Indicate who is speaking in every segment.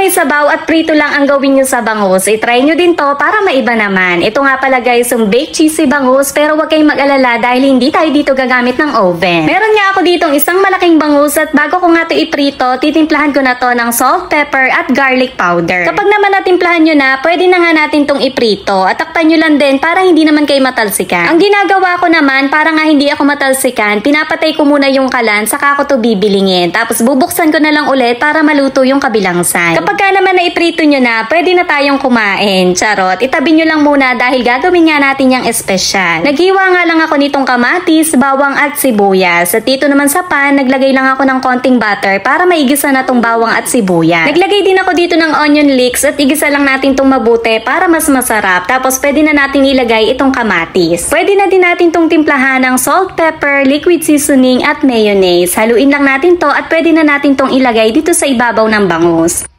Speaker 1: may sabaw at prito lang ang gawin nyo sa bangus, itry nyo din to para maiba naman. Ito nga pala guys, yung baked cheesy bangus, pero huwag kayong mag-alala dahil hindi tayo dito gagamit ng oven. Meron nga ako ditong isang malaking bangus at bago ko nga to iprito, titimplahan ko na to ng salt, pepper at garlic powder. Kapag naman natimplahan nyo na, pwede na nga natin tong iprito at takpan nyo lang din para hindi naman kayo matalsikan. Ang ginagawa ko naman, para nga hindi ako matalsikan, pinapatay ko muna yung kalan, saka ko to bibilingin. Tapos bubuksan ko na lang ulit para maluto yung kabilang side. Kapag ka naman naiprito nyo na, pwede na tayong kumain. Charot, itabi nyo lang muna dahil gagawin nga natin yung espesyal. Naghiwa nga lang ako nitong kamatis, bawang at sibuyas. At dito naman sa pan, naglagay lang ako ng konting butter para maigisa na tong bawang at sibuyas. Naglagay din ako dito ng onion leeks at igisa lang natin tong mabuti para mas masarap. Tapos pwede na natin ilagay itong kamatis. Pwede na din natin tong timplahan ng salt, pepper, liquid seasoning at mayonnaise. Haluin lang natin to at pwede na natin tong ilagay dito sa ibabaw ng bangus.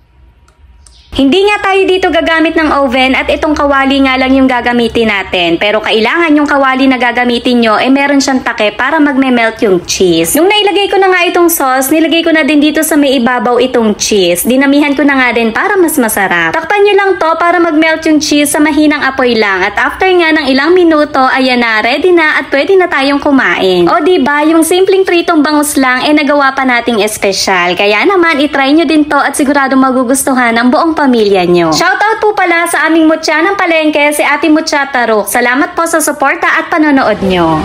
Speaker 1: Hindi nga tayo dito gagamit ng oven at itong kawali nga lang yung gagamitin natin. Pero kailangan yung kawali na gagamitin nyo meron siyang take para magme-melt yung cheese. Nung nailagay ko na nga itong sauce, nilagay ko na din dito sa may ibabaw itong cheese. Dinamihan ko na nga din para mas masarap. Takpan nyo lang to para mag-melt yung cheese sa mahinang apoy lang. At after nga ng ilang minuto, ayan na, ready na at pwede na tayong kumain. O diba, yung simpleng pritong bangus lang nagawa pa nating espesyal. Kaya naman, itry nyo din to at sigurado magugustuhan ng buong pamilya nyo. Shoutout po pala sa aming mutya ng palengke, si Ate Mutya Taruk. Salamat po sa suporta at panonood nyo.